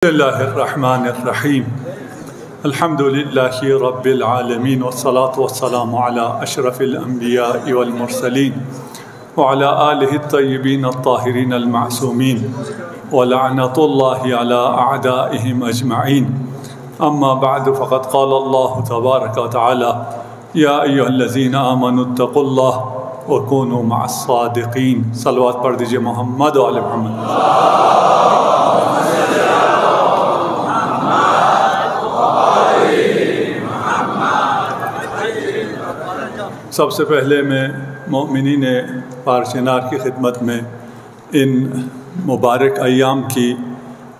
بسم اللہ الرحمن الرحیم الحمد للہ رب العالمین والصلاة والسلام علی اشرف الانبیاء والمرسلین وعلی آلہ الطیبین الطاہرین المعصومین ولعنۃ اللہ علی اعدائہم اجمعین اما بعد فقد قال اللہ تبارک وتعالی یا ایہا الذین آمنوا اتقوا اللہ وکونوا مع الصادقین۔ صلوات پڑھ دیجئے محمد و آل محمد۔ سب سے پہلے میں مومنین پارچنار کی خدمت میں ان مبارک ایام کی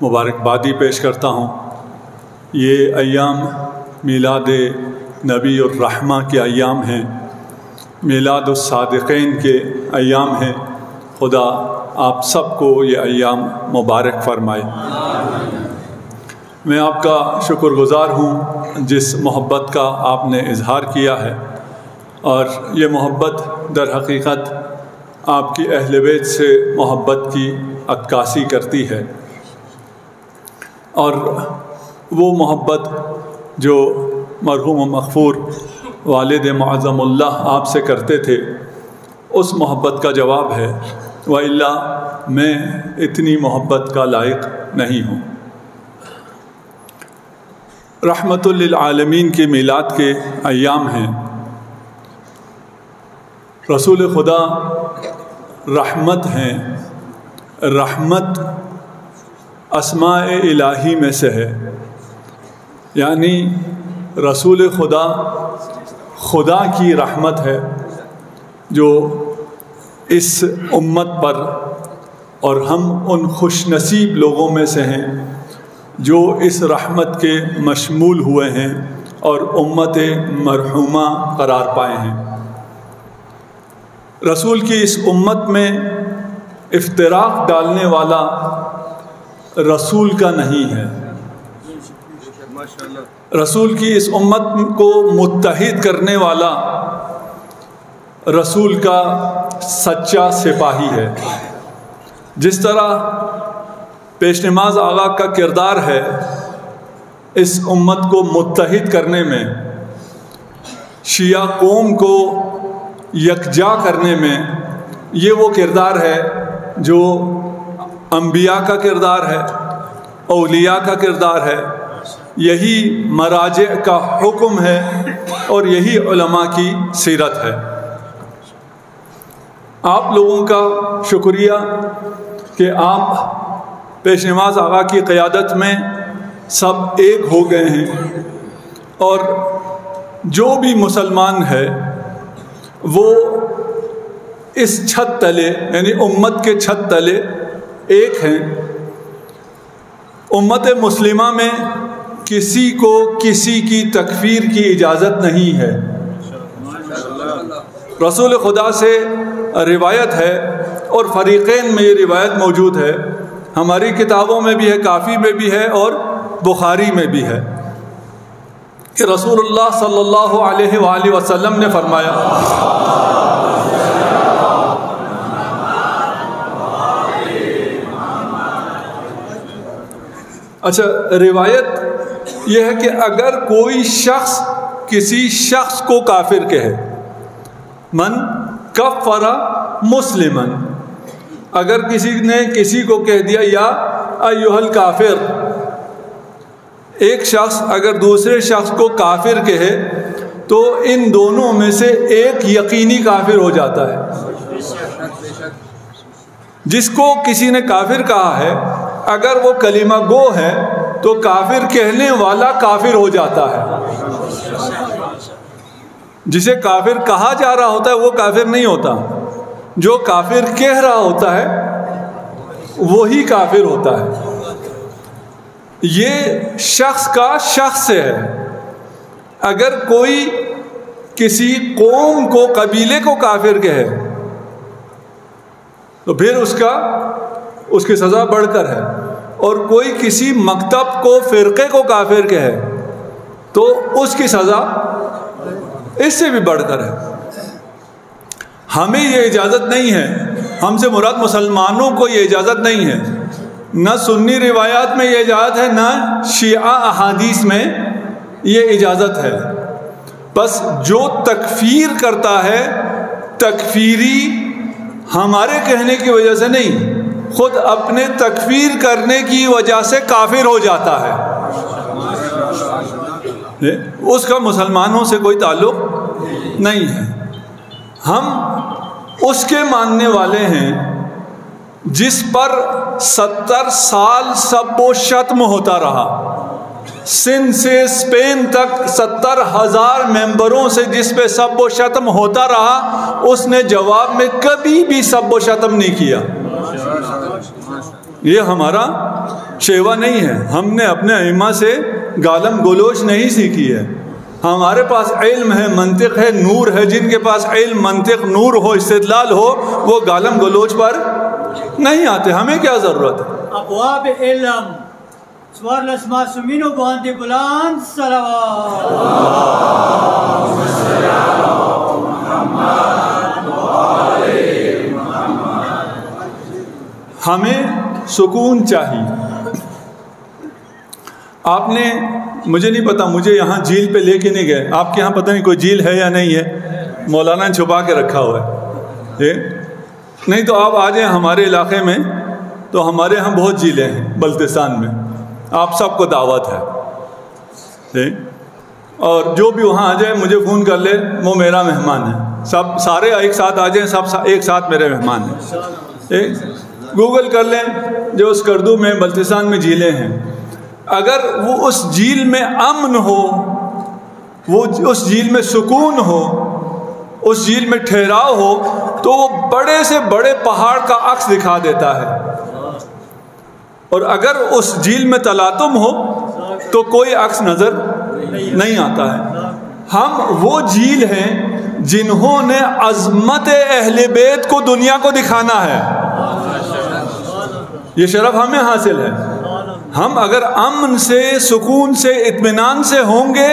مبارکبادی پیش کرتا ہوں۔ یہ ایام میلاد نبی الرحمہ کے ایام ہیں، میلاد الصادقین کے ایام ہیں۔ خدا آپ سب کو یہ ایام مبارک فرمائے۔ میں آپ کا شکر گزار ہوں جس محبت کا آپ نے اظہار کیا ہے، اور یہ محبت در حقیقت آپ کی اہل بیت سے محبت کی عکاسی کرتی ہے، اور وہ محبت جو مرحوم و مغفور والد معظم اللہ آپ سے کرتے تھے، اس محبت کا جواب ہے، وَإِلَّا میں اتنی محبت کا لائق نہیں ہوں۔ رحمت للعالمین کے میلاد کے ایام ہیں۔ رسول خدا رحمت ہیں، رحمت اسماء الہی میں سے ہے، یعنی رسول خدا خدا کی رحمت ہے جو اس امت پر، اور ہم ان خوش نصیب لوگوں میں سے ہیں جو اس رحمت کے مشمول ہوئے ہیں اور امت مرحومہ قرار پائے ہیں۔ رسول کی اس امت میں افتراق ڈالنے والا رسول کا نہیں ہے، رسول کی اس امت کو متحد کرنے والا رسول کا سچا سپاہی ہے۔ جس طرح پیش نماز آقا کا کردار ہے اس امت کو متحد کرنے میں، شیعہ قوم کو یکجا کرنے میں، یہ وہ کردار ہے جو انبیاء کا کردار ہے، اولیاء کا کردار ہے، یہی مراجع کا حکم ہے، اور یہی علماء کی سیرت ہے۔ آپ لوگوں کا شکریہ کہ آپ پیش نماز آقا کی قیادت میں سب ایک ہو گئے ہیں، اور جو بھی مسلمان ہے وہ اس چھت تلے، یعنی امت کے چھت تلے ایک ہیں۔ امت مسلمہ میں کسی کو کسی کی تکفیر کی اجازت نہیں ہے۔ رسول خدا سے روایت ہے، اور فریقین میں یہ روایت موجود ہے، ہماری کتابوں میں بھی ہے، کافی میں بھی ہے، اور بخاری میں بھی ہے، کہ رسول اللہ صلی اللہ علیہ وآلہ وسلم نے فرمایا، اچھا روایت یہ ہے کہ اگر کوئی شخص کسی شخص کو کافر کہے، من کفر مسلمن، اگر کسی نے کسی کو کہہ دیا یا ایھا الکافر، ایک شخص اگر دوسرے شخص کو کافر کہے تو ان دونوں میں سے ایک یقینی کافر ہو جاتا ہے۔ جس کو کسی نے کافر کہا ہے، اگر وہ کلمہ گو ہے تو کافر کہنے والا کافر ہو جاتا ہے۔ جسے کافر کہا جا رہا ہوتا ہے وہ کافر نہیں ہوتا، جو کافر کہہ رہا ہوتا ہے وہی کافر ہوتا ہے۔ یہ شخص کا شخص سے ہے۔ اگر کوئی کسی قوم کو، قبیلے کو کافر کہے تو پھر اس کی سزا بڑھ کر ہے، اور کوئی کسی مکتب کو، فرقے کو کافر کہے تو اس کی سزا اس سے بھی بڑھ کر ہے۔ ہمیں یہ اجازت نہیں ہے، ہم سے مراد مسلمانوں کو یہ اجازت نہیں ہے نہ سنی روایات میں یہ اجازت ہے، نہ شیعہ احادیث میں یہ اجازت ہے۔ بس جو تکفیر کرتا ہے، تکفیری ہمارے کہنے کی وجہ سے نہیں، خود اپنے تکفیر کرنے کی وجہ سے کافر ہو جاتا ہے، اس کا مسلمانوں سے کوئی تعلق نہیں ہے۔ ہم اس کے ماننے والے ہیں جس پر 70 سال سب و شتم ہوتا رہا، سندھ سے اسپین تک 70,000 ممبروں سے جس پہ سب و شتم ہوتا رہا، اس نے جواب میں کبھی بھی سب و شتم نہیں کیا۔ یہ ہمارا شیوا نہیں ہے، ہم نے اپنے ائمہ سے گالم گلوچ نہیں سیکھی ہے۔ ہمارے پاس علم ہے، منطق ہے، نور ہے۔ جن کے پاس علم، منطق، نور ہو، استدلال ہو، وہ گالم گلوچ پر نہیں آتے۔ ہمیں کیا ضرورت ہے؟ ابواب علم سوار لسما سمینو باندے بلان صلوات ہمیں سکون چاہیے۔ آپ نے، مجھے نہیں پتا، مجھے یہاں جھیل پہ لے کے نہیں گئے، آپ کے یہاں پتہ نہیں کوئی جھیل ہے یا نہیں ہے، مولانا نے چھپا کے رکھا ہوا ہے، نہیں تو آپ آ جائیں ہمارے علاقے میں، تو ہمارے یہاں بہت جھیلیں ہیں بلتستان میں، آپ سب کو دعوت ہے، اور جو بھی وہاں آ جائے مجھے فون کر لے، وہ میرا مہمان ہے، سب سارے ایک ساتھ آ جائیں، سب ایک ساتھ میرے مہمان ہیں۔ گوگل کر لیں جو اس کردو میں بلتستان میں جھیلیں ہیں، اگر وہ اس جھیل میں امن ہو، وہ اس جھیل میں سکون ہو، اس جھیل میں ٹھہراؤ ہو، تو وہ بڑے سے بڑے پہاڑ کا عکس دکھا دیتا ہے، اور اگر اس جھیل میں تلاطم ہو تو کوئی عکس نظر نہیں آتا ہے۔ ہم وہ جھیل ہیں جنہوں نے عظمت اہل بیت کو دنیا کو دکھانا ہے، یہ شرف ہمیں حاصل ہے۔ ہم اگر امن سے، سکون سے، اطمینان سے ہوں گے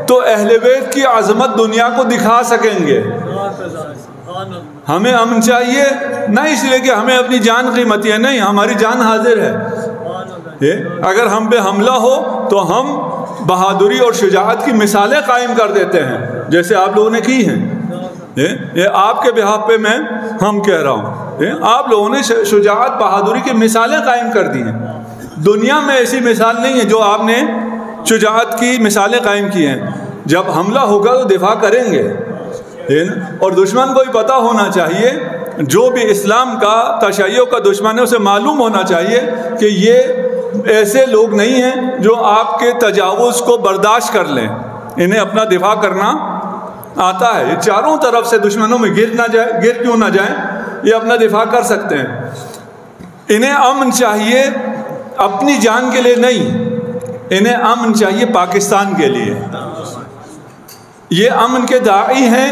تو اہل بیت کی عظمت دنیا کو دکھا سکیں گے۔ ہمیں امن چاہیے، نہ اس لیے کہ ہمیں اپنی جان قیمتی ہے، نہیں، ہماری جان حاضر ہے۔ اگر ہم پہ حملہ ہو تو ہم بہادری اور شجاعت کی مثالیں قائم کر دیتے ہیں، جیسے آپ لوگوں نے کی ہیں۔ یہ آپ کے بہاف پہ میں ہم کہہ رہا ہوں، آپ لوگوں نے شجاعت، بہادری کی مثالیں قائم کر دی ہیں۔ دنیا میں ایسی مثال نہیں ہے جو آپ نے شجاعت کی مثالیں قائم کی ہیں۔ جب حملہ ہوگا تو دفاع کریں گے، اور دشمن کو بھی پتہ ہونا چاہیے، جو بھی اسلام کا، تشیع کا دشمن ہے، اسے معلوم ہونا چاہیے کہ یہ ایسے لوگ نہیں ہیں جو آپ کے تجاوز کو برداشت کر لیں، انہیں اپنا دفاع کرنا آتا ہے۔ یہ چاروں طرف سے دشمنوں میں گر کیوں نہ جائیں، یہ اپنا دفاع کر سکتے ہیں۔ انہیں امن چاہیے اپنی جان کے لیے نہیں، انہیں امن چاہیے پاکستان کے لیے۔ یہ امن کے داعی ہیں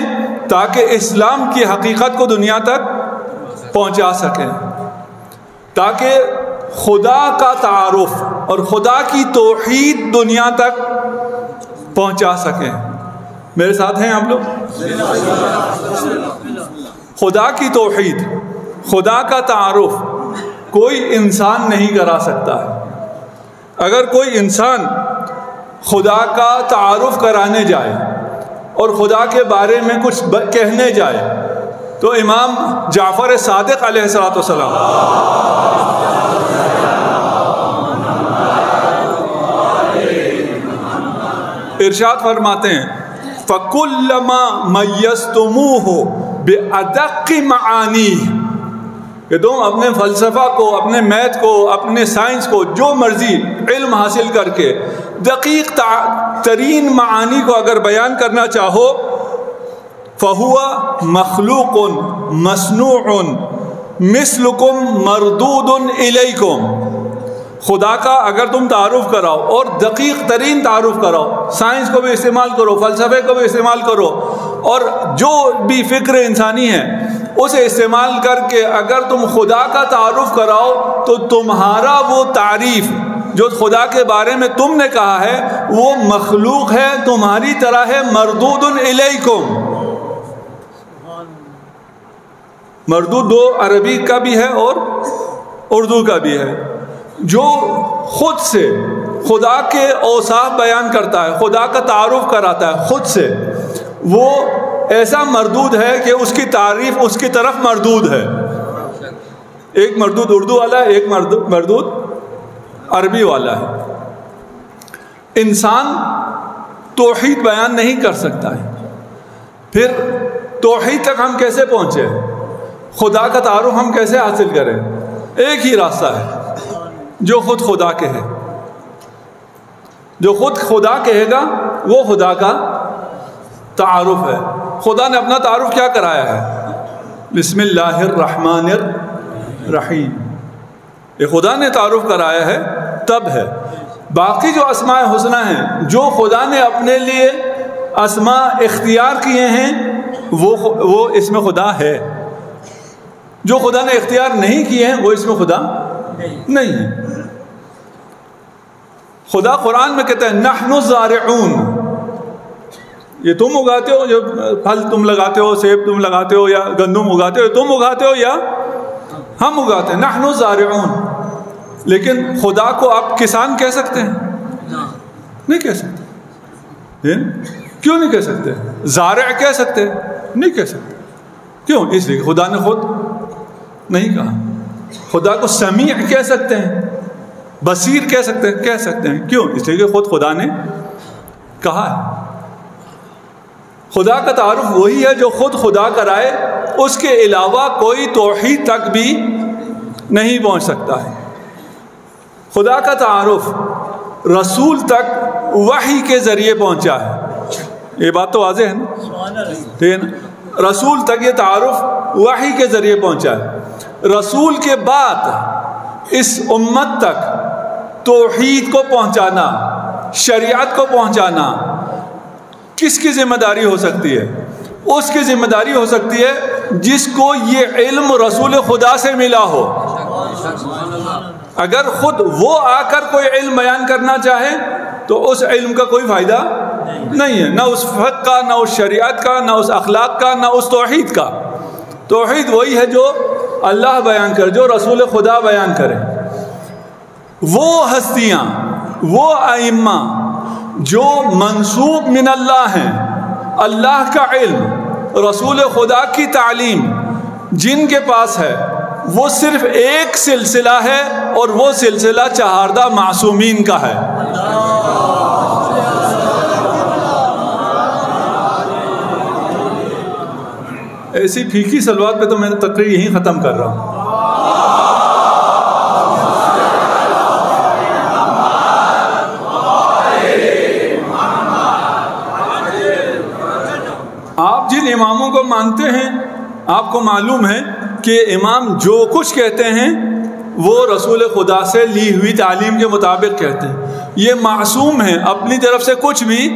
تاکہ اسلام کی حقیقت کو دنیا تک پہنچا سکیں، تاکہ خدا کا تعارف اور خدا کی توحید دنیا تک پہنچا سکیں۔ میرے ساتھ ہیں آپ لوگ؟ خدا کی توحید، خدا کا تعارف کوئی انسان نہیں کرا سکتا ہے۔ اگر کوئی انسان خدا کا تعارف کرانے جائے اور خدا کے بارے میں کچھ کہنے جائے تو امام جعفر صادق علیہ السلام ارشاد فرماتے ہیں، فَكُلَّمَا مَيَّزْتُمُوهُ بِأَدَقِّ مَعَانِيهِ، کہ تم اپنے فلسفہ کو، اپنے میتھ کو، اپنے سائنس کو، جو مرضی علم حاصل کر کے دقیق ترین معانی کو اگر بیان کرنا چاہو، فَهُوَ مَخْلُوقٌ مَصْنُوعٌ مِثْلُكُمْ مَرْدُودٌ إِلَيْكُمْ، خدا کا اگر تم تعارف کراؤ اور دقیق ترین تعارف کراؤ، سائنس کو بھی استعمال کرو، فلسفے کو بھی استعمال کرو، اور جو بھی فکر انسانی ہے اسے استعمال کر کے اگر تم خدا کا تعارف کراؤ تو تمہارا وہ تعریف جو خدا کے بارے میں تم نے کہا ہے وہ مخلوق ہے، تمہاری طرح ہے، مردود الیکم۔ مردود دو عربی کا بھی ہے اور اردو کا بھی ہے، جو خود سے خدا کے اوصاف بیان کرتا ہے، خدا کا تعارف کراتا ہے خود سے، وہ ایسا مردود ہے کہ اس کی تعریف اس کی طرف مردود ہے۔ ایک مردود اردو والا ہے، ایک مردود عربی والا ہے۔ انسان توحید بیان نہیں کر سکتا ہے، پھر توحید تک ہم کیسے پہنچے؟ خدا کا تعارف ہم کیسے حاصل کریں؟ ایک ہی راستہ ہے، جو خود خدا کہے۔ جو خود خدا کہے گا وہ خدا کا تعارف ہے۔ خدا نے اپنا تعارف کیا کرایا ہے؟ بسم اللہ الرحمن الرحیم، یہ خدا نے تعارف کرایا ہے تب ہے۔ باقی جو اسماء حسنہ ہیں، جو خدا نے اپنے لیے اسماء اختیار کیے ہیں، وہ اس میں خدا ہے۔ جو خدا نے اختیار نہیں کیے ہیں وہ اس میں خدا نہیں ہے۔ خدا قرآن میں کہتا ہے نحن الزارعون، یہ تم اگاتے ہو، جو پھل تم لگاتے ہو، سیب تم لگاتے ہو یا گندم اگاتے ہو، تم اگاتے ہو یا ہم اگاتے ہیں، نحن الزارعون۔ لیکن خدا کو آپ کسان کہہ سکتے ہیں؟ نہیں کہہ سکتے۔ کیوں نہیں کہہ سکتے؟ زارع کہہ سکتے؟ نہیں کہہ سکتے۔ کیوں؟ اس لیے خدا نے خود نہیں کہا۔ خدا کو سمیع کہہ سکتے ہیں، بصیر کہہ سکتے ہیں، کیوں؟ اس لیے کہ خود خدا نے کہا ہے۔ خدا کا تعارف وہی ہے جو خود خدا کرائے، اس کے علاوہ کوئی توحید تک بھی نہیں پہنچ سکتا ہے۔ خدا کا تعارف رسول تک وحی کے ذریعے پہنچا ہے، یہ بات تو واضح ہے نا؟ ٹھیک ہے نا؟ رسول تک یہ تعارف وحی کے ذریعے پہنچا ہے۔ رسول کے بعد اس امت تک توحید کو پہنچانا، شریعت کو پہنچانا کس کی ذمہ داری ہو سکتی ہے؟ اس کی ذمہ داری ہو سکتی ہے جس کو یہ علم رسول خدا سے ملا ہو۔ اگر خود وہ آ کر کوئی علم بیان کرنا چاہے تو اس علم کا کوئی فائدہ نہیں ہے، نہ اس فقہ کا، نہ اس شریعت کا، نہ اس اخلاق کا، نہ اس توحید کا۔ توحید وہی ہے جو اللہ بیان کرے، جو رسول خدا بیان کرے۔ وہ ہستیاں، وہ ائمہ جو منسوب من اللہ ہیں، اللہ کا علم، رسول خدا کی تعلیم جن کے پاس ہے، وہ صرف ایک سلسلہ ہے، اور وہ سلسلہ چہاردہ معصومین کا ہے۔ ایسی پھیکی صلوات پہ تو میں تقریر یہیں ختم کر رہا ہوں۔ آپ جن اماموں کو مانتے ہیں، آپ کو معلوم ہے کہ امام جو کچھ کہتے ہیں وہ رسول خدا سے لی ہوئی تعلیم کے مطابق کہتے ہیں۔ یہ معصوم ہیں، اپنی طرف سے کچھ بھی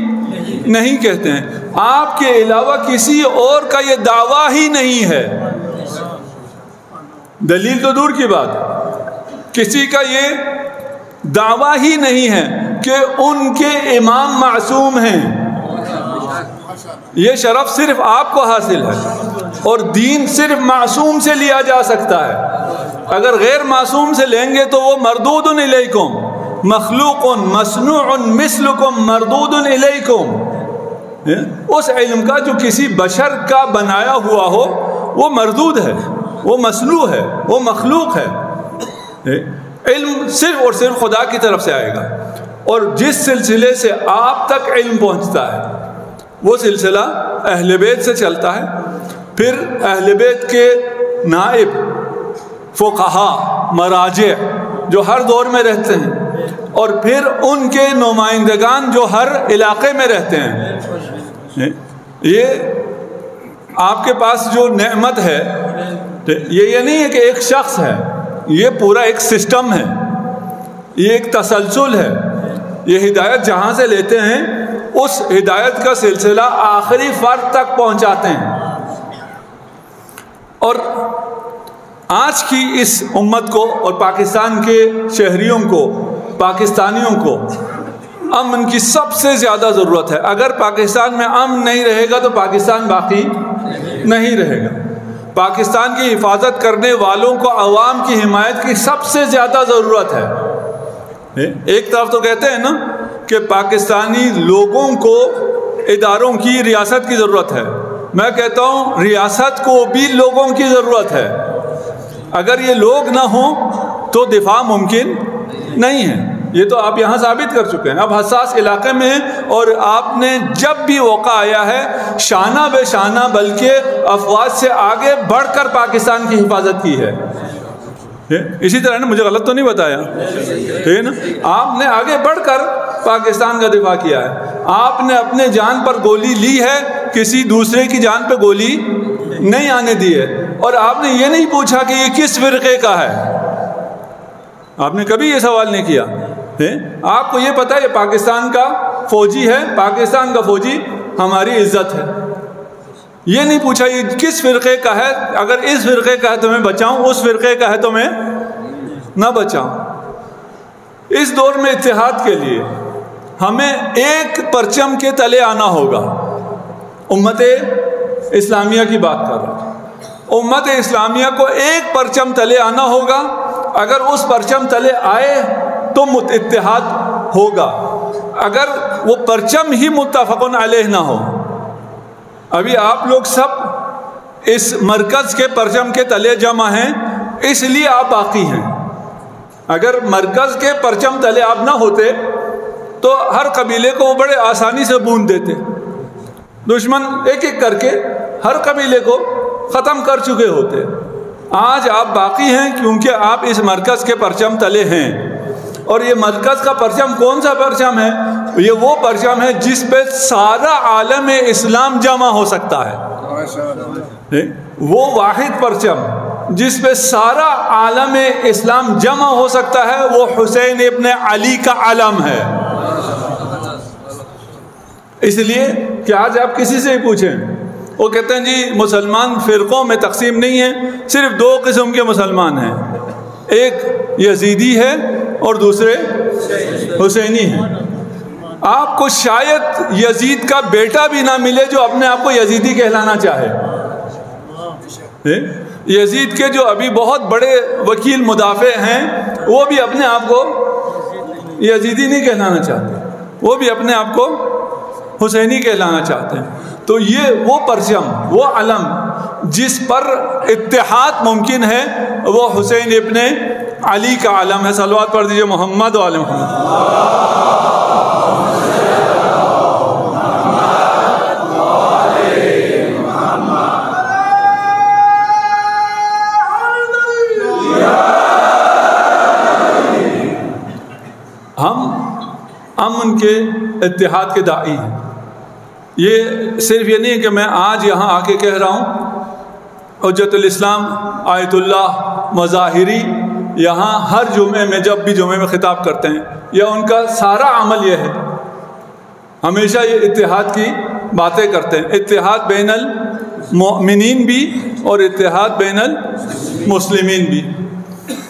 نہیں کہتے ہیں۔ آپ کے علاوہ کسی اور کا یہ دعویٰ ہی نہیں ہے۔ دلیل تو دور کی بات، کسی کا یہ دعویٰ ہی نہیں ہے کہ ان کے امام معصوم ہیں۔ یہ شرف صرف آپ کو حاصل ہے، اور دین صرف معصوم سے لیا جا سکتا ہے۔ اگر غیر معصوم سے لیں گے تو وہ مردود الیکم، مخلوق مصنوع مثلکم مردود الیکم۔ اس علم کا جو کسی بشر کا بنایا ہوا ہو وہ مردود ہے، وہ مصنوع ہے، وہ مخلوق ہے۔ علم صرف اور صرف خدا کی طرف سے آئے گا، اور جس سلسلے سے آپ تک علم پہنچتا ہے وہ سلسلہ اہل بیت سے چلتا ہے، پھر اہل بیت کے نائب فقہا مراجع جو ہر دور میں رہتے ہیں، اور پھر ان کے نمائندگان جو ہر علاقے میں رہتے ہیں۔ یہ آپ کے پاس جو نعمت ہے، یہ نہیں ہے کہ ایک شخص ہے، یہ پورا ایک سسٹم ہے، یہ ایک تسلسل ہے۔ یہ ہدایت جہاں سے لیتے ہیں اس ہدایت کا سلسلہ آخری فرد تک پہنچاتے ہیں۔ اور آج کی اس امت کو اور پاکستان کے شہریوں کو، پاکستانیوں کو امن کی سب سے زیادہ ضرورت ہے۔ اگر پاکستان میں امن نہیں رہے گا تو پاکستان باقی نہیں رہے گا۔ پاکستان کی حفاظت کرنے والوں کو عوام کی حمایت کی سب سے زیادہ ضرورت ہے۔ ایک طرف تو کہتے ہیں نا کہ پاکستانی لوگوں کو اداروں کی ریاست کی ضرورت ہے، میں کہتا ہوں ریاست کو بھی لوگوں کی ضرورت ہے۔ اگر یہ لوگ نہ ہوں تو دفاع ممکن نہیں ہے، یہ تو آپ یہاں ثابت کر چکے ہیں۔ اب حساس علاقے میں ہیں اور آپ نے جب بھی موقع آیا ہے شانہ بے شانہ بلکہ افواج سے آگے بڑھ کر پاکستان کی حفاظت کی ہے۔ اسی طرح نا، مجھے غلط تو نہیں بتایا، ٹھیک ہے نا؟ آپ نے آگے بڑھ کر پاکستان کا دفاع کیا ہے۔ آپ نے اپنے جان پر گولی لی ہے، کسی دوسرے کی جان پہ گولی نہیں آنے دی ہے، اور آپ نے یہ نہیں پوچھا کہ یہ کس فرقے کا ہے، آپ نے کبھی یہ سوال نہیں کیا۔ آپ کو یہ پتا ہے یہ پاکستان کا فوجی ہے، پاکستان کا فوجی ہماری عزت ہے، یہ نہیں پوچھا یہ کس فرقے کا ہے، اگر اس فرقے کا ہے تو میں بچاؤں، اس فرقے کا ہے تو میں نہ بچاؤں۔ اس دور میں اتحاد کے لیے ہمیں ایک پرچم کے تلے آنا ہوگا۔ امت اسلامیہ کی بات کر رہا ہوں، امت اسلامیہ کو ایک پرچم تلے آنا ہوگا۔ اگر اس پرچم تلے آئے تو اتحاد ہوگا، اگر وہ پرچم ہی متفقن علیہ نہ ہو۔ ابھی آپ لوگ سب اس مرکز کے پرچم کے تلے جمع ہیں، اس لیے آپ باقی ہیں۔ اگر مرکز کے پرچم تلے آپ نہ ہوتے تو ہر قبیلے کو وہ بڑے آسانی سے بون دیتے، دشمن ایک ایک کر کے ہر قبیلے کو ختم کر چکے ہوتے۔ آج آپ باقی ہیں کیونکہ آپ اس مرکز کے پرچم تلے ہیں، اور یہ مرکز کا پرچم کون سا پرچم ہے؟ یہ وہ پرچم ہے جس پہ سارا عالم اسلام جمع ہو سکتا ہے، وہ واحد پرچم جس پہ سارا عالم اسلام جمع ہو سکتا ہے، وہ حسین ابن علی کا علم ہے۔ اس لیے کہ آج آپ کسی سے ہی پوچھیں، وہ کہتے ہیں جی مسلمان فرقوں میں تقسیم نہیں ہے، صرف دو قسم کے مسلمان ہیں، ایک یزیدی ہے اور دوسرے حسینی ہیں۔ آپ کو شاید یزید کا بیٹا بھی نہ ملے جو اپنے آپ کو یزیدی کہلانا چاہے۔ یزید کے جو ابھی بہت بڑے وکیل مدافع ہیں وہ بھی اپنے آپ کو یزیدی نہیں کہلانا چاہتے، وہ بھی اپنے آپ کو حسینی کہلانا چاہتے ہیں۔ تو یہ وہ پرچم، وہ علم جس پر اتحاد ممکن ہے، وہ حسین ابن علی کا علم ہے۔ صلوات پڑھ دیجئے محمد و آل محمد۔ ہم امن کے اتحاد کے داعی ہیں۔ یہ صرف یہ نہیں ہے کہ میں آج یہاں آ کے کہہ رہا ہوں، حجت الاسلام آیت اللہ مظاہری یہاں ہر جمعے میں جب بھی جمعے میں خطاب کرتے ہیں، یا ان کا سارا عمل یہ ہے، ہمیشہ یہ اتحاد کی باتیں کرتے ہیں، اتحاد بین المؤمنین بھی اور اتحاد بین المسلمین بھی۔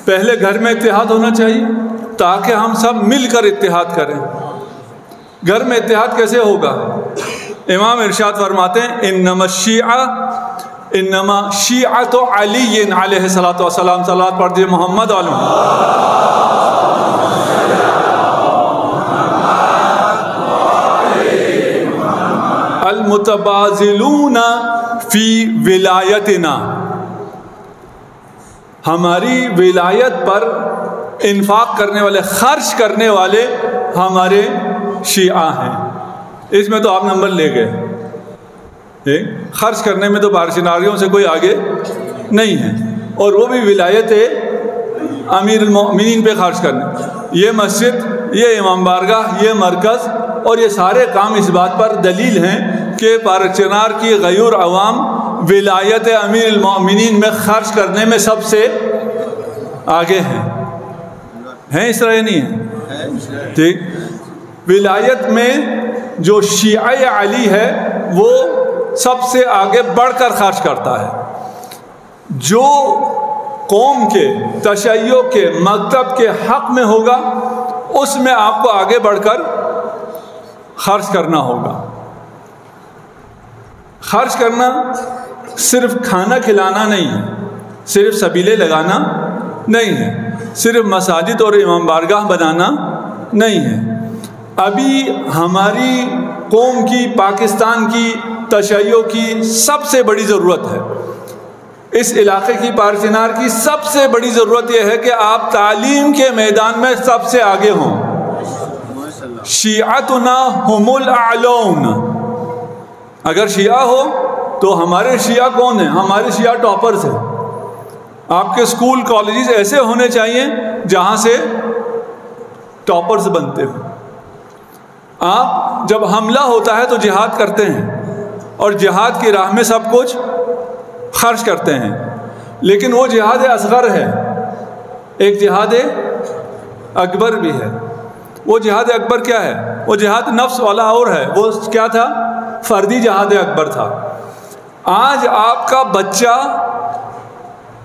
پہلے گھر میں اتحاد ہونا چاہیے تاکہ ہم سب مل کر اتحاد کریں۔ گھر میں اتحاد کیسے ہوگا؟ امام ارشاد فرماتے ہیں انما شیعۃ علی علیہ الصلوۃ والسلام، صلوات پڑھ دیجئے محمد علیہ المتبازلون فی ولایتنا، ہماری ولایت پر انفاق کرنے والے، خرچ کرنے والے ہمارے شیعہ ہیں۔ اس میں تو آپ نمبر لے گئے، خرچ کرنے میں تو بارشناریوں سے کوئی آگے نہیں ہے، اور وہ بھی ولایت امیر المؤمنین پہ خرچ کرنے۔ یہ مسجد، یہ امام بارگاہ، یہ مرکز اور یہ سارے کام اس بات پر دلیل ہیں کہ پارچنار کی غیور عوام ولایت امیر المؤمنین میں خرچ کرنے میں سب سے آگے ہیں۔ اس طرح نہیں ہے، ٹھیک؟ ولایت میں جو شیعہ علی ہے وہ سب سے آگے بڑھ کر خرچ کرتا ہے۔ جو قوم کے تشیع کے مکتب کے حق میں ہوگا اس میں آپ کو آگے بڑھ کر خرچ کرنا ہوگا۔ خرچ کرنا صرف کھانا کھلانا نہیں ہے، صرف سبیلے لگانا نہیں ہے، صرف مساجد اور امام بارگاہ بنانا نہیں ہے۔ ابھی ہماری قوم کی، پاکستان کی، تشیع کی سب سے بڑی ضرورت ہے، اس علاقے کی، پارچینار کی سب سے بڑی ضرورت یہ ہے کہ آپ تعلیم کے میدان میں سب سے آگے ہوں۔ شیعتنا ہم الاعلون، اگر شیعہ ہو تو ہمارے شیعہ کون ہیں؟ ہمارے شیعہ ٹاپرز ہیں۔ آپ کے سکول کالجز ایسے ہونے چاہیے جہاں سے ٹاپرز بنتے ہوں۔ آپ جب حملہ ہوتا ہے تو جہاد کرتے ہیں اور جہاد کی راہ میں سب کچھ خرچ کرتے ہیں، لیکن وہ جہاد اصغر ہے، ایک جہاد اکبر بھی ہے۔ وہ جہاد اکبر کیا ہے؟ وہ جہاد نفس والا اور ہے، وہ کیا تھا؟ فردی جہاد اکبر تھا۔ آج آپ کا بچہ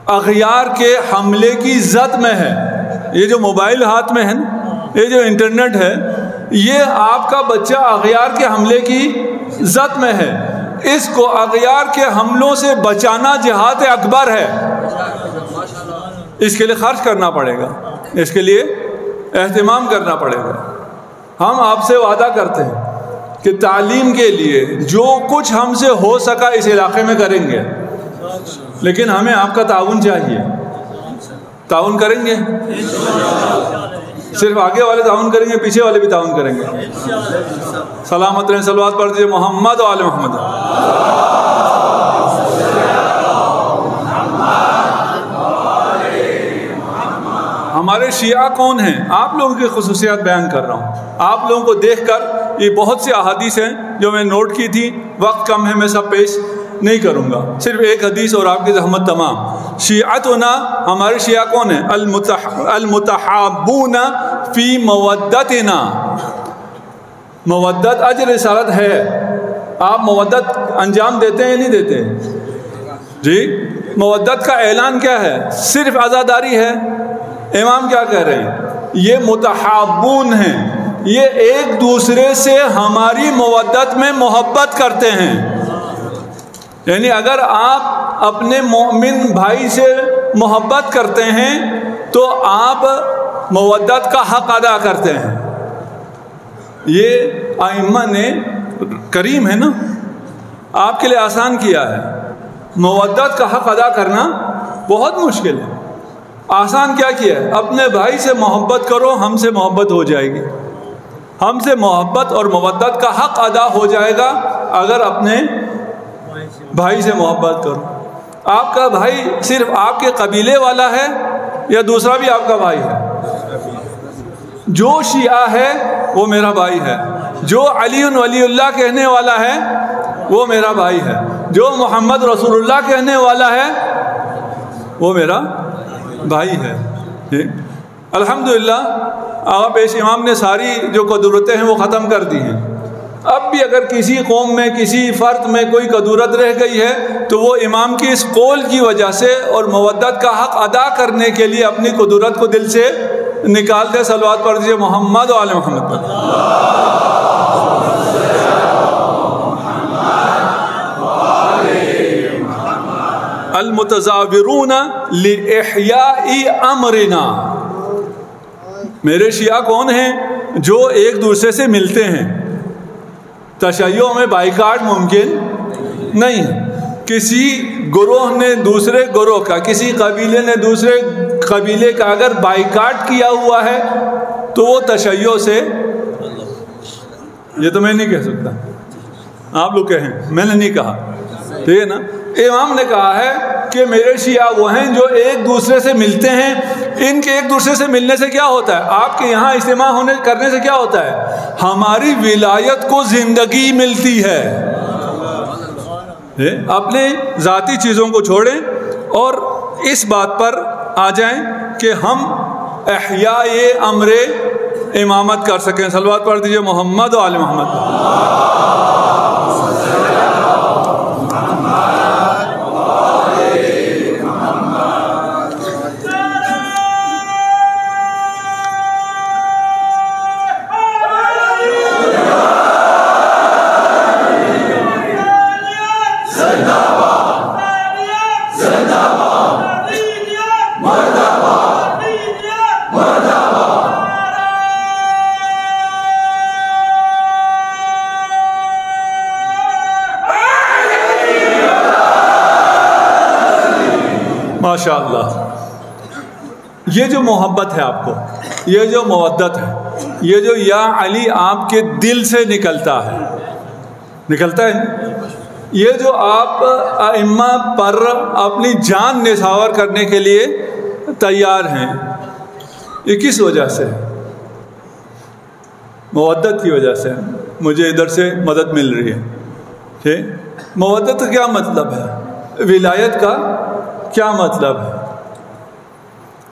اغیار کے حملے کی زد میں ہے۔ یہ جو موبائل ہاتھ میں ہے، یہ جو انٹرنیٹ ہے، یہ آپ کا بچہ اغیار کے حملے کی زد میں ہے۔ اس کو اغیار کے حملوں سے بچانا جہاد اکبر ہے۔ اس کے لیے خرچ کرنا پڑے گا، اس کے لیے اہتمام کرنا پڑے گا۔ ہم آپ سے وعدہ کرتے ہیں کہ تعلیم کے لیے جو کچھ ہم سے ہو سکا اس علاقے میں کریں گے، لیکن ہمیں آپ کا تعاون چاہیے۔ تعاون کریں گے؟ صرف آگے والے تعاون کریں گے، پیچھے والے بھی تعاون کریں گے؟ سلامت رہیں، صلوات پڑھ دیجیے محمد و آل محمد۔ ہمارے شیعہ کون ہیں؟ آپ لوگوں کی خصوصیات بیان کر رہا ہوں۔ آپ لوگوں کو دیکھ کر یہ بہت سی احادیث ہیں جو میں نوٹ کی تھی، وقت کم ہے، میں سب پیش نہیں کروں گا، صرف ایک حدیث اور آپ کی زحمت تمام۔ شیعتنا، ہمارے شیعہ کون ہیں؟ المتحابون فی مودتنا۔ مودت اجر رسالت ہے، آپ مودت انجام دیتے ہیں یا نہیں دیتے؟ جی، مودت کا اعلان کیا ہے؟ صرف عزاداری ہے۔ امام کیا کہہ رہے ہیں؟ یہ متحابون ہیں، یہ ایک دوسرے سے ہماری مودت میں محبت کرتے ہیں۔ یعنی اگر آپ اپنے مومن بھائی سے محبت کرتے ہیں تو آپ مودت کا حق ادا کرتے ہیں۔ یہ ائمہ نے، کریم ہے نا، آپ کے لیے آسان کیا ہے۔ مودت کا حق ادا کرنا بہت مشکل ہے، آسان کیا کیا ہے؟ اپنے بھائی سے محبت کرو، ہم سے محبت ہو جائے گی۔ ہم سے محبت اور مودت کا حق ادا ہو جائے گا اگر اپنے بھائی سے محبت کرو۔ آپ کا بھائی صرف آپ کے قبیلے والا ہے یا دوسرا بھی آپ کا بھائی ہے؟ جو شیعہ ہے وہ میرا بھائی ہے، جو علی ولی اللہ کہنے والا ہے وہ میرا بھائی ہے، جو محمد رسول اللہ کہنے والا ہے وہ میرا بھائی ہے۔ الحمدللہ آقا پیش امام نے ساری جو قدورتیں ہیں وہ ختم کر دی ہیں۔ اب بھی اگر کسی قوم میں، کسی فرد میں کوئی قدورت رہ گئی ہے تو وہ امام کی اس قول کی وجہ سے اور مودت کا حق ادا کرنے کے لیے اپنی قدورت کو دل سے نکال دے۔ صلوات پڑھ دیجیے محمد و آل محمد پر۔ المتزاورون لإحیاء امرنا، میرے شیعہ کون ہیں؟ جو ایک دوسرے سے ملتے ہیں۔ تشیع میں بائیکاٹ ممکن نہیں ہے۔ کسی گروہ نے دوسرے گروہ کا، کسی قبیلے نے دوسرے قبیلے کا اگر بائیکاٹ کیا ہوا ہے تو وہ تشیع سے، یہ تو میں نہیں کہہ سکتا، آپ لوگ کہیں، میں نے نہیں کہا، ٹھیک ہے نا؟ امام نے کہا ہے کہ میرے شیعہ وہ ہیں جو ایک دوسرے سے ملتے ہیں۔ ان کے ایک دوسرے سے ملنے سے کیا ہوتا ہے؟ آپ کے یہاں اجتماع کرنے سے کیا ہوتا ہے؟ ہماری ولایت کو زندگی ملتی ہے۔ اپنے ذاتی چیزوں کو چھوڑیں اور اس بات پر آ جائیں کہ ہم احیاء امر امامت کر سکیں۔ صلوات پڑھ دیجئے محمد و آل محمد۔ ماشاء اللہ. یہ جو محبت ہے آپ کو، یہ جو مودت ہے، یہ جو یا علی آپ کے دل سے نکلتا ہے، یہ جو آپ ائمہ پر اپنی جان نثار کرنے کے لیے تیار ہیں، یہ کس وجہ سے؟ مودت کی وجہ سے. مجھے ادھر سے مدد مل رہی ہے. ٹھیک، مودت کا کیا مطلب ہے؟ ولایت کا کیا مطلب ہے؟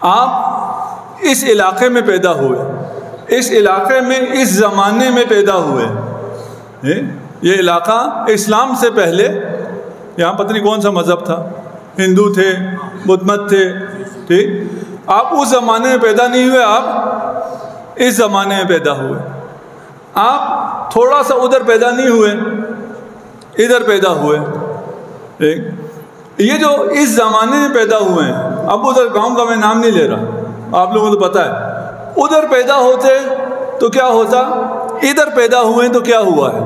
آپ اس علاقے میں پیدا ہوئے، اس علاقے میں اس زمانے میں پیدا ہوئے. یہ علاقہ اسلام سے پہلے یہاں پتہ نہیں کون سا مذہب تھا، ہندو تھے، بدھ مت تھے. ٹھیک، آپ اس زمانے میں پیدا نہیں ہوئے، آپ اس زمانے میں پیدا ہوئے. آپ تھوڑا سا ادھر پیدا نہیں ہوئے، ادھر پیدا ہوئے. ٹھیک، یہ جو اس زمانے میں پیدا ہوئے ہیں، اب ادھر گاؤں کا میں نام نہیں لے رہا، آپ لوگوں کو پتہ ہے، ادھر پیدا ہوتے تو کیا ہوتا، ادھر پیدا ہوئے تو کیا ہوا ہے.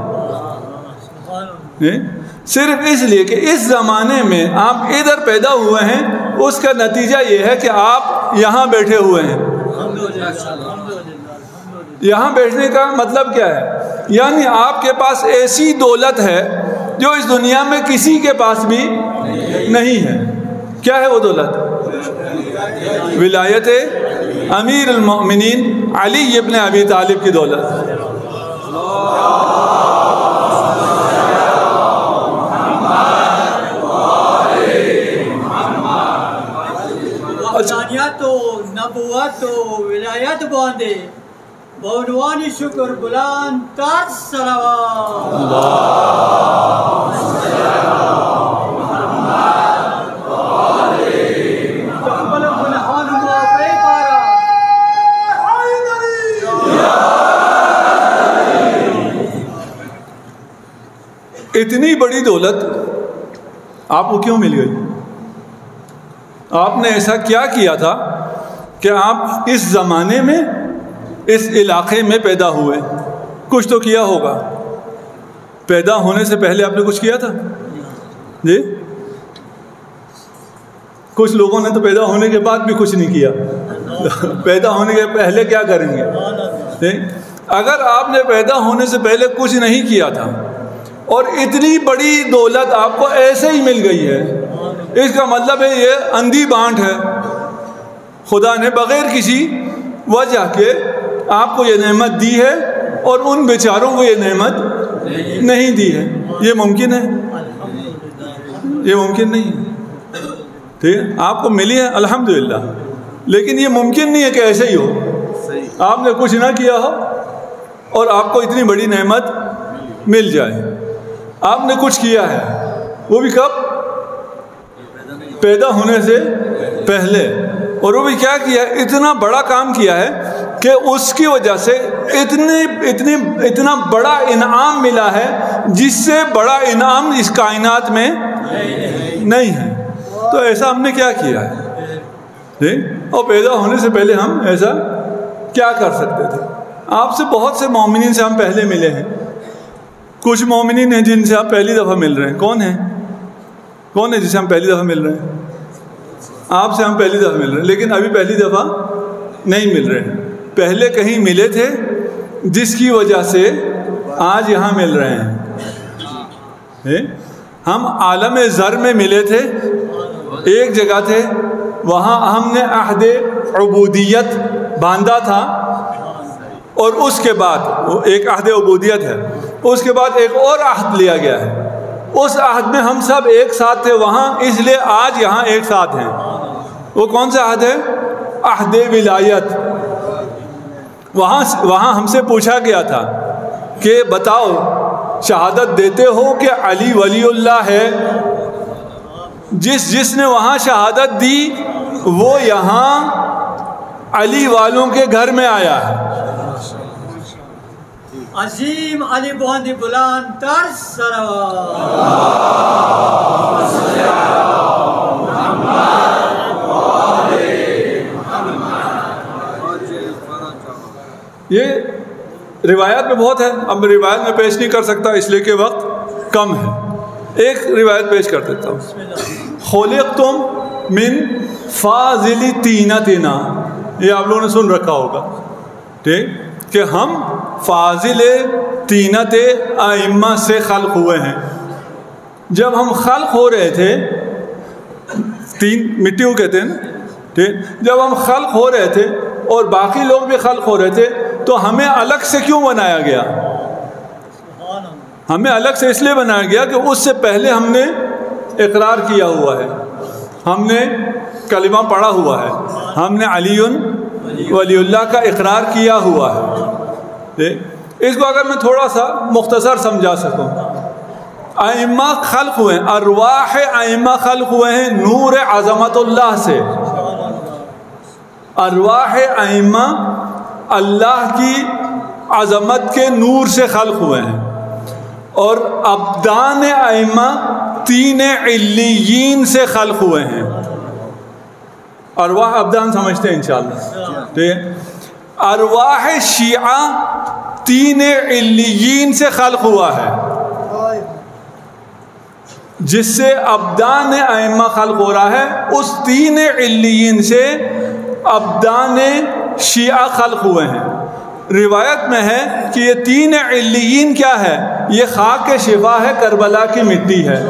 صرف اس لیے کہ اس زمانے میں آپ ادھر پیدا ہوئے ہیں، اس کا نتیجہ یہ ہے کہ آپ یہاں بیٹھے ہوئے ہیں. یہاں بیٹھنے کا مطلب کیا ہے؟ یعنی آپ کے پاس ایسی دولت ہے جو اس دنیا میں کسی کے پاس بھی نہیں ہے. کیا ہے وہ دولت؟ ولایت امیر المؤمنین علی ابن ابی طالب کی دولت. تو نبوت تو ولایت باندھے بعنوان شکر بلند تر صلوات. اتنی بڑی دولت آپ کو کیوں مل گئی؟ آپ نے ایسا کیا کیا تھا کہ آپ اس زمانے میں اس علاقے میں پیدا ہوئے؟ کچھ تو کیا ہوگا. پیدا ہونے سے پہلے آپ نے کچھ کیا تھا؟ جی، کچھ لوگوں نے تو پیدا ہونے کے بعد بھی کچھ نہیں کیا. پیدا ہونے کے پہلے کیا کریں گے؟ اگر آپ نے پیدا ہونے سے پہلے کچھ نہیں کیا تھا اور اتنی بڑی دولت آپ کو ایسے ہی مل گئی ہے، اس کا مطلب ہے یہ اندھی بانٹ ہے. خدا نے بغیر کسی وجہ کے آپ کو یہ نعمت دی ہے اور ان بیچاروں کو یہ نعمت نہیں دی ہے. یہ ممکن ہے؟ یہ ممکن نہیں ہے. ٹھیک ہے، آپ کو ملی ہے الحمدللہ، لیکن یہ ممکن نہیں ہے کہ ایسے ہی ہو، آپ نے کچھ نہ کیا ہو اور آپ کو اتنی بڑی نعمت مل جائے. آپ نے کچھ کیا ہے، وہ بھی کب؟ پیدا ہونے سے پہلے. اور وہ بھی کیا کیا ہے؟ اتنا بڑا کام کیا ہے کہ اس کی وجہ سے اتنا بڑا انعام ملا ہے جس سے بڑا انعام اس کائنات میں نہیں ہے. تو ایسا ہم نے کیا کیا ہے؟ اور پیدا ہونے سے پہلے ہم ایسا کیا کر سکتے تھے؟ آپ سے بہت سے مومنین سے ہم پہلے ملے ہیں. کچھ مومنین ہیں جن سے آپ پہلی دفعہ مل رہے ہیں. کون ہیں؟ کون ہے جسے ہم پہلی دفعہ مل رہے ہیں؟ آپ سے ہم پہلی دفعہ مل رہے ہیں، لیکن ابھی پہلی دفعہ نہیں مل رہے ہیں. پہلے کہیں ملے تھے جس کی وجہ سے آج یہاں مل رہے ہیں. ہم عالم ذر میں ملے تھے، ایک جگہ تھے، وہاں ہم نے عہد عبودیت باندھا تھا، اور اس کے بعد ایک عہد عبودیت ہے، اس کے بعد ایک اور عہد لیا گیا ہے. اس عہد میں ہم سب ایک ساتھ تھے وہاں، اس لیے آج یہاں ایک ساتھ ہیں. وہ کون سا عہد ہے؟ عہد ولایت. وہاں ہم سے پوچھا گیا تھا کہ بتاؤ شہادت دیتے ہو کہ علی ولی اللہ ہے؟ جس نے وہاں شہادت دی وہ یہاں علی والوں کے گھر میں آیا ہے. عظیم علی بلند بلند تر صلوات. یہ روایات میں بہت ہے، اب میں روایت میں پیش نہیں کر سکتا اس لیے کہ وقت کم ہے. ایک روایت پیش کر دیتا ہوں. خلقتم من فاضل تینتنا، یہ آپ لوگوں نے سن رکھا ہوگا، ٹھیک، کہ ہم فاضل تینت ائمہ سے خلق ہوئے ہیں۔ جب ہم خلق ہو رہے تھے، تین مٹی کو کہتے ہیں نا، ٹھیک، جب ہم خلق ہو رہے تھے اور باقی لوگ بھی خلق ہو رہے تھے تو ہمیں الگ سے کیوں بنایا گیا؟ ہمیں الگ سے اس لیے بنایا گیا کہ اس سے پہلے ہم نے اقرار کیا ہوا ہے، ہم نے کلمہ پڑھا ہوا ہے، ہم نے علی ولی اللہ کا اقرار کیا ہوا ہے۔ اس کو اگر میں تھوڑا سا مختصر سمجھا سکوں، ائمہ خلق ہوئے ہیں، ارواح ائمہ خلق ہوئے ہیں نور عظمت اللہ سے، ارواح ائمہ اللہ کی عظمت کے نور سے خلق ہوئے ہیں، اور ابدان ائمہ تین علیین سے خلق ہوئے ہیں۔ ارواح ابدان سمجھتے ہیں انشاءاللہ، ٹھیک ہے؟ ارواح شیعہ تین علیین سے خلق ہوا ہے، جس سے ابدان ائمہ خلق ہو رہا ہے، اس تین علیین سے ابدان شیعہ خلق ہوئے ہیں۔ روایت میں ہے کہ یہ تین علیین کیا ہے؟ یہ خاک کے شفا ہے، کربلا کی مٹی ہے،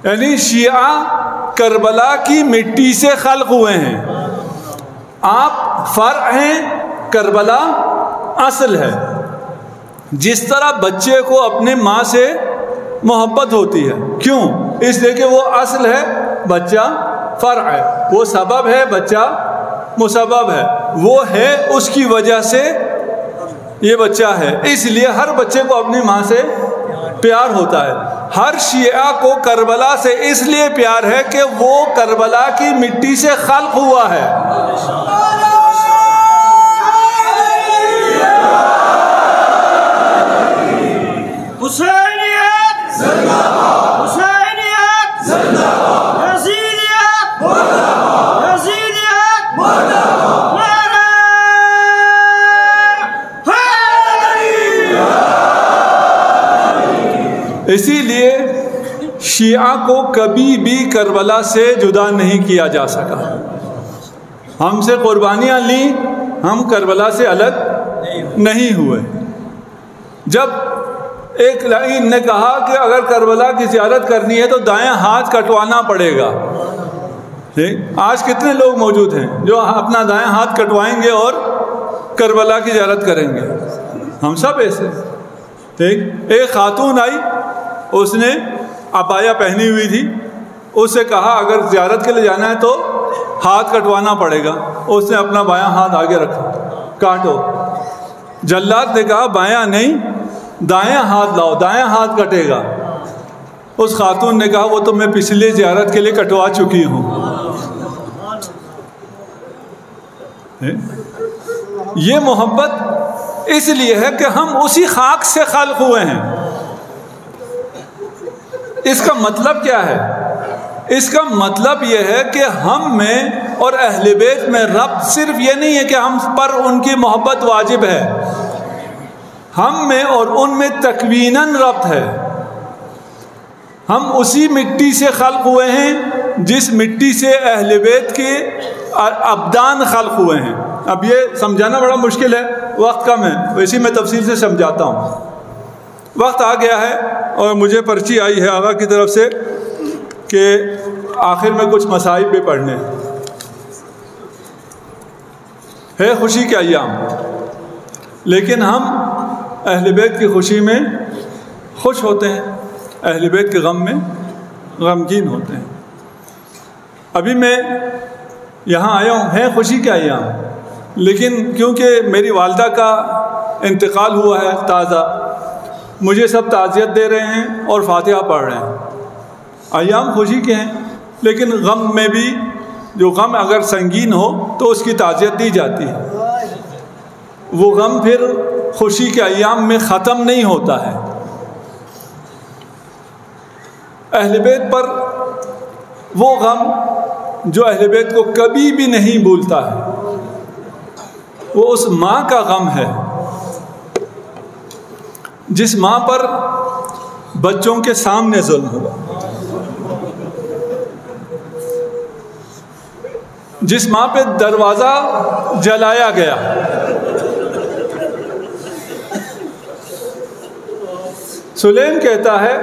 یعنی شیعہ کربلا کی مٹی سے خلق ہوئے ہیں۔ آپ فرع ہیں، کربلا اصل ہے۔ جس طرح بچے کو اپنے ماں سے محبت ہوتی ہے، کیوں؟ اس لیے کہ وہ اصل ہے، بچہ فرع ہے، وہ سبب ہے، بچہ مسبب ہے، وہ ہے اس کی وجہ سے یہ بچہ ہے، اس لیے ہر بچے کو اپنی ماں سے پیار ہوتا ہے۔ ہر شیعہ کو کربلا سے اس لیے پیار ہے کہ وہ کربلا کی مٹی سے خلق ہوا ہے۔ اسی لیے شیعہ کو کبھی بھی کربلا سے جدا نہیں کیا جا سکا۔ ہم سے قربانیاں لیں، ہم کربلا سے الگ نہیں ہوئے۔ جب ایک لعین نے کہا کہ اگر کربلا کی زیارت کرنی ہے تو دائیں ہاتھ کٹوانا پڑے گا، آج کتنے لوگ موجود ہیں جو اپنا دائیں ہاتھ کٹوائیں گے اور کربلا کی زیارت کریں گے؟ ہم سب ایسے، ٹھیک۔ ایک خاتون آئی، اس نے عبایا پہنی ہوئی تھی، اس سے کہا اگر زیارت کے لیے جانا ہے تو ہاتھ کٹوانا پڑے گا۔ اس نے اپنا بایاں ہاتھ آگے رکھا، کاٹو۔ جلاد نے کہا بایاں نہیں، دائیں ہاتھ لاؤ، دائیں ہاتھ کٹے گا۔ اس خاتون نے کہا وہ تو میں پچھلے زیارت کے لیے کٹوا چکی ہوں۔ یہ محبت اس لیے ہے کہ ہم اسی خاک سے خلق ہوئے ہیں۔ اس کا مطلب کیا ہے؟ اس کا مطلب یہ ہے کہ ہم میں اور اہل بیت میں ربط صرف یہ نہیں ہے کہ ہم پر ان کی محبت واجب ہے، ہم میں اور ان میں تکویناً ربط ہے۔ ہم اسی مٹی سے خلق ہوئے ہیں جس مٹی سے اہل بیت کے ابدان خلق ہوئے ہیں۔ اب یہ سمجھانا بڑا مشکل ہے، وقت کم ہے، ویسے میں تفصیل سے سمجھاتا ہوں۔ وقت آ گیا ہے اور مجھے پرچی آئی ہے آقا کی طرف سے کہ آخر میں کچھ مصائب بھی پڑھنے ہے۔ خوشی کے ایام، لیکن ہم اہل بیت کی خوشی میں خوش ہوتے ہیں، اہل بیت کے غم میں غمگین ہوتے ہیں۔ ابھی میں یہاں آیا ہوں، ہے خوشی کے ایام، لیکن کیونکہ میری والدہ کا انتقال ہوا ہے تازہ، مجھے سب تعزیت دے رہے ہیں اور فاتحہ پڑھ رہے ہیں۔ ایام خوشی کے ہیں، لیکن غم میں بھی، جو غم اگر سنگین ہو تو اس کی تعزیت دی جاتی ہے۔ وہ غم پھر خوشی کے ایام میں ختم نہیں ہوتا ہے۔ اہل بیت پر وہ غم جو اہل بیت کو کبھی بھی نہیں بھولتا ہے، وہ اس ماں کا غم ہے جس ماں پر بچوں کے سامنے ظلم ہوا، جس ماں پہ دروازہ جلایا گیا. سلیم کہتا ہے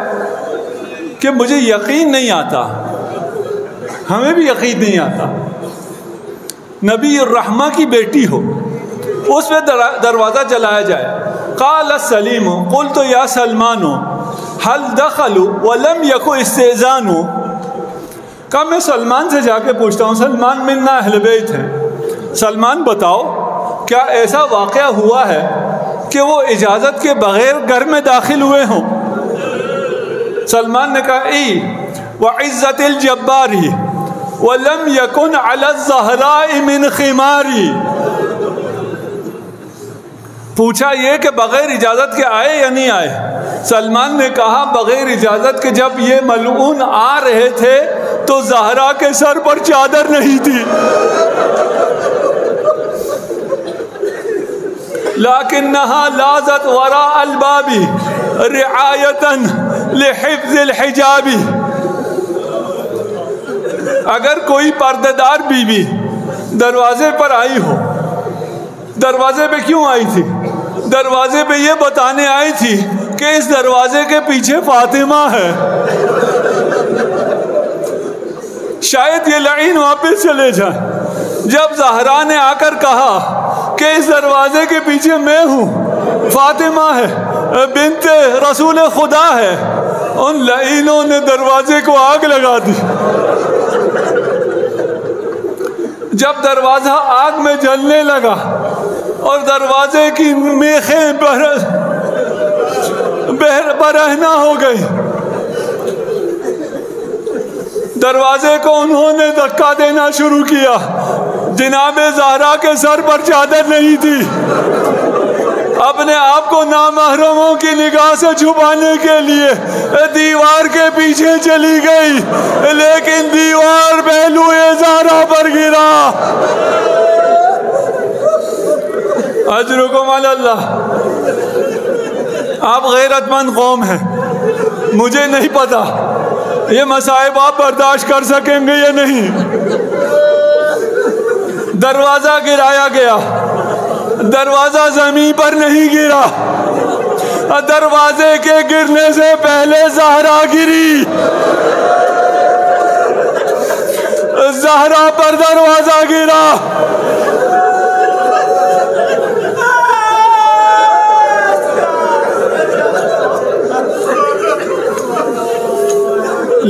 کہ مجھے یقین نہیں آتا، ہمیں بھی یقین نہیں آتا، نبی الرحمہ کی بیٹی ہو، اس پہ دروازہ جلایا جائے. قال سلیم قلت یا سلمان هل دخلوا ولم يكن استئذان. کہا میں سلمان سے جا کے پوچھتا ہوں، سلمان منا اہل بیت ہیں، سلمان بتاؤ کیا ایسا واقعہ ہوا ہے کہ وہ اجازت کے بغیر گھر میں داخل ہوئے ہوں؟ سلمان نے کہا ای وعزت الجباری ولم يكن على الزہراء من خماری. پوچھا یہ کہ بغیر اجازت کے آئے یا نہیں آئے؟ سلمان نے کہا بغیر اجازت کے جب یہ ملعون آ رہے تھے تو زہرا کے سر پر چادر نہیں تھی، لکنہا لازت وراء الباب رعایتا لحفظ الحجاب. اگر کوئی پردہ دار بیوی دروازے پر آئی ہو، دروازے پہ کیوں آئی تھی؟ دروازے پہ یہ بتانے آئی تھی کہ اس دروازے کے پیچھے فاطمہ ہے. شاید یہ لعین واپس چلے جائیں. جب زہرا نے آ کر کہا کہ اس دروازے کے پیچھے میں ہوں، فاطمہ ہے، بنت رسول خدا ہے، ان لعینوں نے دروازے کو آگ لگا دی. جب دروازہ آگ میں جلنے لگا اور دروازے کی میخیں برہنہ ہو گئی، دروازے کو انہوں نے دھکا دینا شروع کیا. جناب زہرا کے سر پر چادر نہیں تھی. اپنے آپ کو نامحرموں کی نگاہ سے چھپانے کے لیے دیوار کے پیچھے چلی گئی، لیکن دیوار پہلو زہرا پر گرا. اجرکم علی اللہ. آپ غیرت مند قوم ہیں، مجھے نہیں پتا یہ مصائب آپ برداشت کر سکیں گے یا نہیں. دروازہ گرایا گیا، دروازہ زمین پر نہیں گرا، دروازے کے گرنے سے پہلے زہرا گری. زہرا پر دروازہ گرا.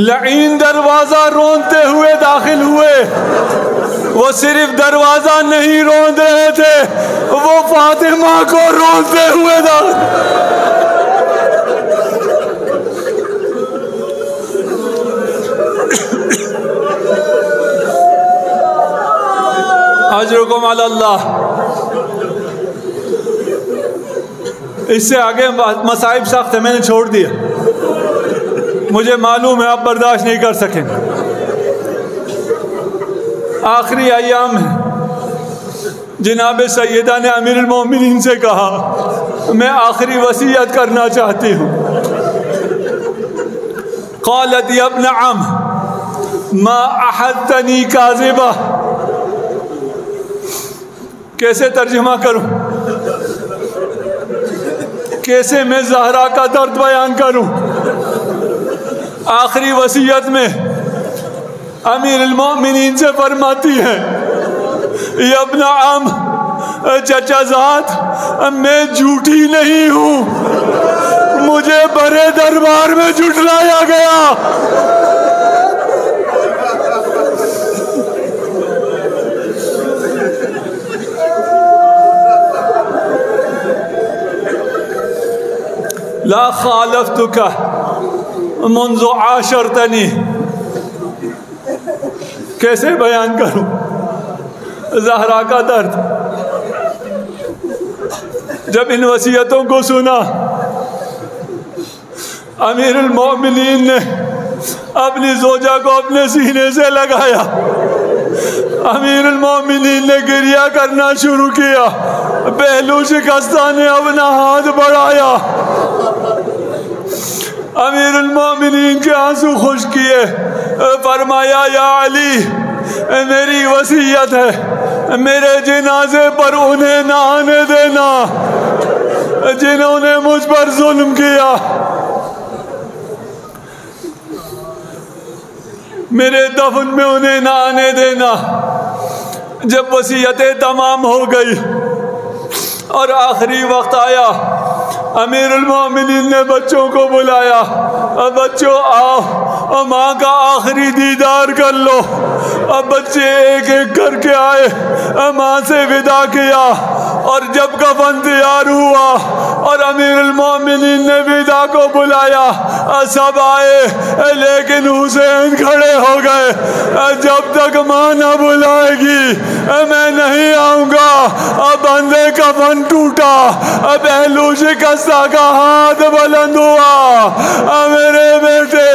لعین دروازہ روندتے ہوئے داخل ہوئے. وہ صرف دروازہ نہیں روند رہے تھے، وہ فاطمہ کو روندتے ہوئے داخل. اجرکم علی اللہ. اس سے آگے مصائب سخت ہے، میں نے چھوڑ دیا، مجھے معلوم ہے آپ برداشت نہیں کر سکیں. آخری ایام ہے، جناب سیدہ نے امیر المومنین سے کہا میں آخری وصیت کرنا چاہتی ہوں. قالت یا ابن عم ما احدتنی کاذبہ. کیسے ترجمہ کروں، کیسے میں زہرا کا درد بیان کروں. آخری وصیت میں امیر المومنین سے فرماتی ہے یا ابن عم، چچا زاد، میں جھوٹی نہیں ہوں، مجھے بڑے دربار میں جھٹلایا گیا. لا خالفتک منذ عاشرتنی. کیسے بیان کروں زہرا کا درد. جب ان وصیتوں کو سنا، امیر المومنین نے اپنی زوجہ کو اپنے سینے سے لگایا. امیر المومنین نے گریہ کرنا شروع کیا. پہلو شکستہ نے اپنا ہاتھ بڑھایا، امیر المومنین کے آنسو خشک کیے، فرمایا یا علی میری وصیت ہے میرے جنازے پر انہیں نہ آنے دینا جنہوں نے مجھ پر ظلم کیا. میرے دفن میں انہیں نہ آنے دینا. جب وصیتیں تمام ہو گئی اور آخری وقت آیا، امیر المومنین نے بچوں کو بلایا، بچوں آؤ اور ماں کا آخری دیدار کر لو. اب بچے ایک ایک کر کے آئے، ماں سے وداع کیا، اور جب کفن تیار ہوا اور امیر المومنین نے وداع کو بلایا، سب آئے لیکن حسین کھڑے ہو گئے. جب تک ماں نہ بلائے گی میں نہیں آؤں گا. اب بندے کفن ٹوٹا، پہلو شکستہ کا ہاتھ بلند ہوا. میرے بیٹے،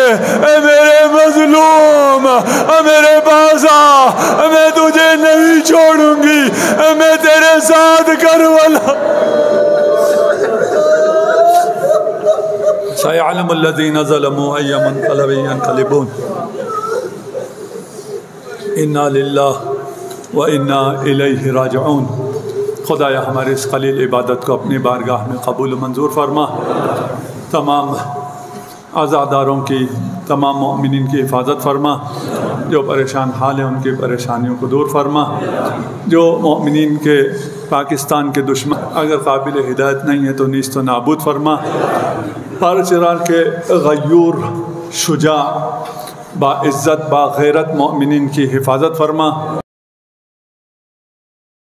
میرے مظلوم، میرے پاس آ، میں تجھے نہیں چھوڑوں گی، میں تیرے ساتھ کربلا. سيعلم الذين ظلموا أي منقلب ينقلبون. انا للہ وإنا إلیہ راجعون. خدایا ہمارے اس قلیل عبادت کو اپنی بارگاہ میں قبول و منظور فرما. تمام عزاداروں کی، تمام مؤمنین کی حفاظت فرما. جو پریشان حال ہیں ان کی پریشانیوں کو دور فرما. جو مؤمنین کے پاکستان کے دشمن اگر قابل ہدایت نہیں ہے تو نیست و نابود فرما. پارچران کے غیور، شجاع، با عزت، با غیرت مؤمنین کی حفاظت فرما.